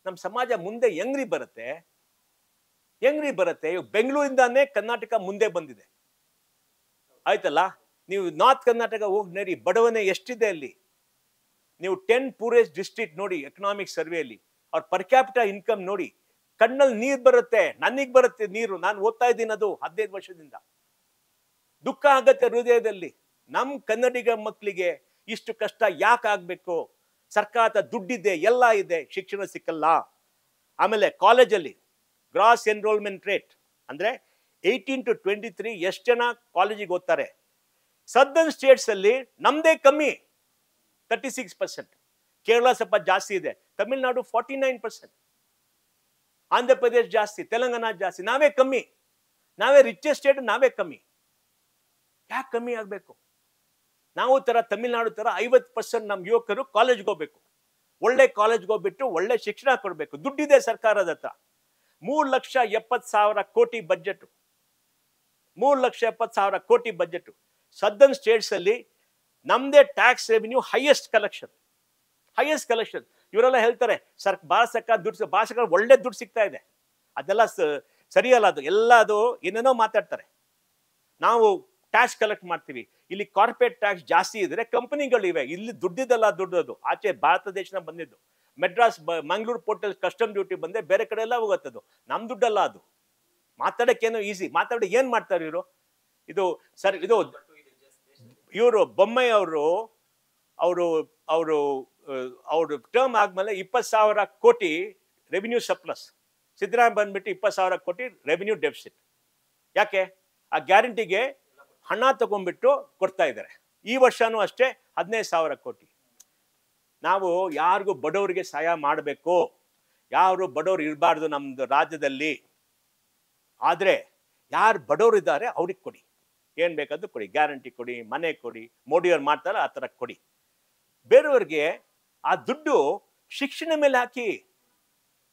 ನಮ್ಮ ಸಮಾಜ ಮುಂದೆ ಹೆಂಗ್ರಿ ಬರುತ್ತೆ? ಹೆಂಗ್ರಿ ಬರುತ್ತೆ? ಬೆಂಗಳೂರಿಂದಾನೇ ಕರ್ನಾಟಕ ಮುಂದೆ ಬಂದಿದೆ. ಆಯ್ತಲ್ಲ? ನೀವು ನಾರ್ತ್ ಕರ್ನಾಟಕ ಹೋಗಿ ನೋಡಿ, ಬಡವನೆ ಎಷ್ಟಿದೆ ಅಲ್ಲಿ. ನೀವು 10 ಪೂರೆಸ್ಟ್ ಡಿಸ್ಟ್ರಿಕ್ಟ್ ನೋಡಿ ಎಕನಾಮಿಕ್ ಸರ್ವೆಯಲ್ಲಿ, ಅವ್ರ ಪರ್ ಕ್ಯಾಪಿಟಲ್ ಇನ್ಕಮ್ ನೋಡಿ, ಕಣ್ಣಲ್ಲಿ ನೀರು ಬರುತ್ತೆ. ನನಗೆ ಬರುತ್ತೆ ನೀರು, ನಾನು ಓದ್ತಾ ಇದ್ದೀನಿ ಅದು 15 ವರ್ಷದಿಂದ. ದುಃಖ ಆಗತ್ತೆ ಹೃದಯದಲ್ಲಿ. ನಮ್ಮ ಕನ್ನಡಿಗ ಮಕ್ಕಳಿಗೆ ಇಷ್ಟು ಕಷ್ಟ ಯಾಕೆ ಆಗ್ಬೇಕು? ಸರ್ಕಾರದ ದುಡ್ಡಿದೆ, ಎಲ್ಲ ಇದೆ, ಶಿಕ್ಷಣ ಸಿಕ್ಕಲ್ಲ. ಆಮೇಲೆ ಕಾಲೇಜಲ್ಲಿ ಗ್ರಾಸ್ ಎನ್ರೋಲ್ಮೆಂಟ್ ರೇಟ್ ಅಂದ್ರೆ 18 to 23 ಎಷ್ಟು ಜನ ಕಾಲೇಜಿಗೆ ಓದ್ತಾರೆ? ಸದರ್ನ್ ಸ್ಟೇಟ್ಸ್ ಅಲ್ಲಿ ನಮ್ದೇ ಕಮ್ಮಿ, 36%. ಕೇರಳ ಸ್ವಲ್ಪ ಜಾಸ್ತಿ ಇದೆ, ತಮಿಳುನಾಡು 49%, ಆಂಧ್ರ ಪ್ರದೇಶ್ ಜಾಸ್ತಿ, ತೆಲಂಗಾಣ ಜಾಸ್ತಿ, ನಾವೇ ಕಮ್ಮಿ. ನಾವೇ ರಿಚೆಸ್ಟ್ ಸ್ಟೇಟ್, ನಾವೇ ಕಮ್ಮಿ. ಯಾಕೆ ಕಮ್ಮಿ ಆಗಬೇಕು? ನಾವು ತರ ತಮಿಳುನಾಡು ತರ 50% ನಮ್ಮ ಯುವಕರು ಕಾಲೇಜ್ಗೆ ಹೋಗ್ಬೇಕು, ಒಳ್ಳೆ ಕಾಲೇಜ್ಗೆ ಹೋಗ್ಬಿಟ್ಟು ಒಳ್ಳೆ ಶಿಕ್ಷಣ ಕೊಡಬೇಕು. ದುಡ್ಡಿದೆ ಸರ್ಕಾರದ ಹತ್ರ. 3,70,000 ಕೋಟಿ ಬಜೆಟ್, 3,70,000 ಕೋಟಿ ಬಜೆಟ್. ಸದರ್ನ್ ಸ್ಟೇಟ್ಸ್ ಅಲ್ಲಿ ನಮ್ದೇ ಟ್ಯಾಕ್ಸ್ ರೆವಿನ್ಯೂ ಹೈಯೆಸ್ಟ್ ಕಲೆಕ್ಷನ್. ಇವರೆಲ್ಲ ಹೇಳ್ತಾರೆ ಭಾರತ ಸರ್ಕಾರ ದುಡ್ಡು, ಭಾರತ ಸರ್ಕಾರ ಒಳ್ಳೆ ದುಡ್ಡು ಸಿಗ್ತಾ ಇದೆ. ಅದೆಲ್ಲ ಸರಿಯಲ್ಲ. ಅದು ಎಲ್ಲ ಅದು ಏನೇನೋ ಮಾತಾಡ್ತಾರೆ. ನಾವು ಟ್ಯಾಕ್ಸ್ ಕಲೆಕ್ಟ್ ಮಾಡ್ತೀವಿ. ಇಲ್ಲಿ ಕಾರ್ಪೊರೇಟ್ ಟ್ಯಾಕ್ಸ್ ಜಾಸ್ತಿ ಇದ್ರೆ ಕಂಪನಿಗಳಿವೆ, ಇಲ್ಲಿ ದುಡ್ಡಿದಲ್ಲ, ದುಡ್ಡದು ಆಚೆ ಭಾರತ ದೇಶನ ಬಂದಿದ್ದು. Madras Mangaluru portal custom duty ಬಂದೆ, ಬೇರೆ ಕಡೆ ಎಲ್ಲ ಹೋಗುತ್ತದು, ನಮ್ ದುಡ್ಡಲ್ಲ ಅದು. ಮಾತಾಡಕ್ಕೇನೋ ಈಸಿ, ಮಾತಾಡಿ ಏನ್ ಮಾಡ್ತಾರೆ ಇವರು? ಇದು ಸರ್, ಇದು ಇವರು ಬೊಮ್ಮಾಯಿ ಅವರು ಅವರು ಅವರು ಅವರು ಟರ್ಮ್ ಆದ್ಮೇಲೆ 20,000 ಕೋಟಿ ರೆವಿನ್ಯೂ ಸರ್ಪ್ಲಸ್. ಸಿದ್ದರಾಮಯ್ಯ ಬಂದ್ಬಿಟ್ಟು 20,000 ಕೋಟಿ ರೆವಿನ್ಯೂ ಡೆಫಿಸಿಟ್. ಯಾಕೆ? ಆ ಗ್ಯಾರಂಟಿಗೆ ಹಣ ತಗೊಂಡ್ಬಿಟ್ಟು ಕೊಡ್ತಾ ಇದ್ದಾರೆ. ಈ ವರ್ಷನೂ ಅಷ್ಟೇ 15,000 ಕೋಟಿ. ನಾವು ಯಾರಿಗೂ ಬಡವರಿಗೆ ಸಹಾಯ ಮಾಡಬೇಕು, ಯಾರು ಬಡವರು ಇರಬಾರ್ದು ನಮ್ದು ರಾಜ್ಯದಲ್ಲಿ. ಆದ್ರೆ ಯಾರು ಬಡವರು ಇದ್ದಾರೆ ಅವ್ರಿಗೆ ಕೊಡಿ, ಏನ್ ಬೇಕಾದ್ರೂ ಕೊಡಿ, ಗ್ಯಾರಂಟಿ ಕೊಡಿ, ಮನೆ ಕೊಡಿ, ಮೋದಿಯವ್ರು ಮಾಡ್ತಾರೆ ಆ ತರ ಕೊಡಿ. ಬೇರೆಯವ್ರಿಗೆ ಆ ದುಡ್ಡು ಶಿಕ್ಷಣ ಮೇಲೆ ಹಾಕಿ.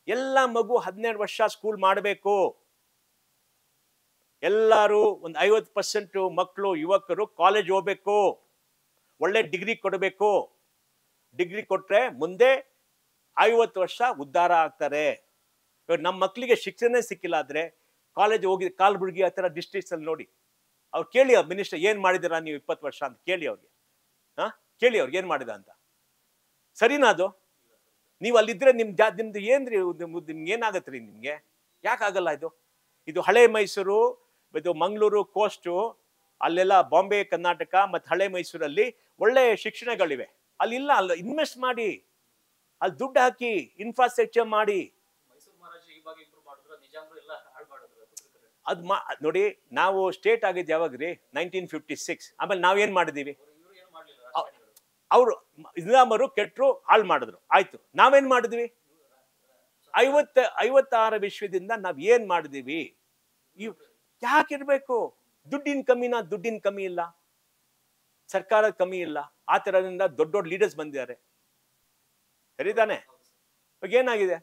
ಎಲ್ಲ ಮಗು 12 ವರ್ಷ ಸ್ಕೂಲ್ ಮಾಡಬೇಕು. ಎಲ್ಲರೂ ಒಂದು 50% ಮಕ್ಕಳು ಯುವಕರು ಕಾಲೇಜ್ ಹೋಗ್ಬೇಕು, ಒಳ್ಳೆ ಡಿಗ್ರಿ ಕೊಡಬೇಕು. ಡಿಗ್ರಿ ಕೊಟ್ರೆ ಮುಂದೆ 50 ವರ್ಷ ಉದ್ಧಾರ ಆಗ್ತಾರೆ. ಇವಾಗ ನಮ್ಮ ಮಕ್ಕಳಿಗೆ ಶಿಕ್ಷಣ ಸಿಕ್ಕಿಲ್ಲ ಆದ್ರೆ ಕಾಲೇಜ್ ಹೋಗಿ ಕಾಲ್ಬುರ್ಗಿ ಆ ಥರ ಡಿಸ್ಟ್ರಿಕ್ಟ್ಸ್ ಅಲ್ಲಿ ನೋಡಿ, ಅವ್ರು ಕೇಳಿ ಮಿನಿಸ್ಟರ್ ಏನ್ ಮಾಡಿದಿರಾ ನೀವು 20 ವರ್ಷ ಅಂತ ಕೇಳಿ ಅವ್ರಿಗೆ. ಕೇಳಿ ಅವ್ರಿಗೆ ಏನ್ ಮಾಡಿದ ಅಂತ. ಸರಿನಾ ಅದು? ನೀವು ಅಲ್ಲಿದ್ರೆ ನಿಮ್ದು ಏನ್ರಿ, ನಿಮ್ಗೆ ಏನಾಗತ್ರಿ? ನಿಮ್ಗೆ ಯಾಕಾಗಲ್ಲ ಇದು? ಇದು ಹಳೆ ಮೈಸೂರು, ಇದು ಮಂಗಳೂರು ಕೋಸ್ಟು, ಅಲ್ಲೆಲ್ಲ ಬಾಂಬೆ ಕರ್ನಾಟಕ ಮತ್ತು ಹಳೆ ಮೈಸೂರಲ್ಲಿ ಒಳ್ಳೆ ಶಿಕ್ಷಣಗಳಿವೆ. ಅಲ್ಲಿ ಇಲ್ಲ, ಅಲ್ಲಿ ಇನ್ವೆಸ್ಟ್ ಮಾಡಿ, ಅಲ್ಲಿ ದುಡ್ಡು ಹಾಕಿ ಇನ್ಫ್ರಾಸ್ಟ್ರಕ್ಚರ್ ಮಾಡಿ. ಅದ್ ನೋಡಿ, ನಾವು ಸ್ಟೇಟ್ ಆಗಿದ್ದು ಯಾವಾಗ್ರಿ? 1956. ಆಮೇಲೆ ನಾವೇನ್ ಮಾಡಿದೀವಿ? ಅವರು ನಿಜಾಮರು ಕೆಟ್ಟರು, ಹಾಳು ಮಾಡಿದ್ರು, ಆಯ್ತು. ನಾವೇನ್ ಮಾಡಿದ್ವಿ? 56 ವಿಶ್ವದಿಂದ ನಾವ್ ಏನ್ ಮಾಡಿದೀವಿ? ಯಾಕಿರ್ಬೇಕು? ದುಡ್ಡಿನ ಕಮ್ಮಿನ? ದುಡ್ಡಿನ ಕಮ್ಮಿ ಇಲ್ಲ, ಸರ್ಕಾರದ ಕಮ್ಮಿ ಇಲ್ಲ. ಆ ತರದಿಂದ ದೊಡ್ಡ ದೊಡ್ಡ ಲೀಡರ್ಸ್ ಬಂದಿದ್ದಾರೆ, ಸರಿತಾನೆ? ಇವಾಗ ಏನಾಗಿದೆ?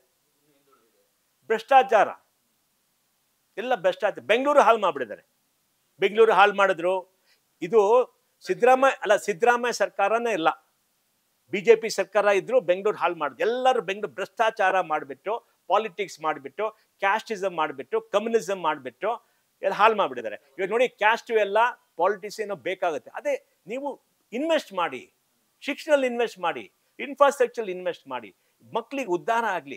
ಭ್ರಷ್ಟಾಚಾರ, ಎಲ್ಲ ಭ್ರಷ್ಟಾಚಾರ. ಬೆಂಗಳೂರು ಹಾಳು ಮಾಡ್ಬಿಟ್ಟಿದ್ದಾರೆ. ಬೆಂಗಳೂರು ಹಾಳು ಮಾಡಿದ್ರು. ಇದು ಸಿದ್ದರಾಮಯ್ಯ ಅಲ್ಲ, ಸಿದ್ದರಾಮಯ್ಯ ಸರ್ಕಾರನೇ ಇಲ್ಲ, ಬಿಜೆಪಿ ಸರ್ಕಾರ ಇದ್ರು ಬೆಂಗಳೂರು ಹಾಳು ಮಾಡಿದ್ರು. ಎಲ್ಲರೂ ಬೆಂಗಳೂರು ಭ್ರಷ್ಟಾಚಾರ ಮಾಡಿಬಿಟ್ಟು, ಪಾಲಿಟಿಕ್ಸ್ ಮಾಡಿಬಿಟ್ಟು, ಕ್ಯಾಸ್ಟಿಸಮ್ ಮಾಡಿಬಿಟ್ಟು, ಕಮ್ಯುನಿಸಮ್ ಮಾಡಿಬಿಟ್ಟು ಎಲ್ಲ ಹಾಳು ಮಾಡ್ಬಿಟ್ಟಿದ್ದಾರೆ. ಇವಾಗ ನೋಡಿ, ಕ್ಯಾಸ್ಟ್ ಎಲ್ಲ ಪಾಲಿಟಿಕ್ಸ್ ಏನೋ ಬೇಕಾಗುತ್ತೆ. ಅದೇ ನೀವು ಇನ್ವೆಸ್ಟ್ ಮಾಡಿ, ಶಿಕ್ಷಣದಲ್ಲಿ ಇನ್ವೆಸ್ಟ್ ಮಾಡಿ, ಇನ್ಫ್ರಾಸ್ಟ್ರಕ್ಚರ್ ಇನ್ವೆಸ್ಟ್ ಮಾಡಿ, ಮಕ್ಕಳಿಗೆ ಉದ್ಧಾರ ಆಗಲಿ.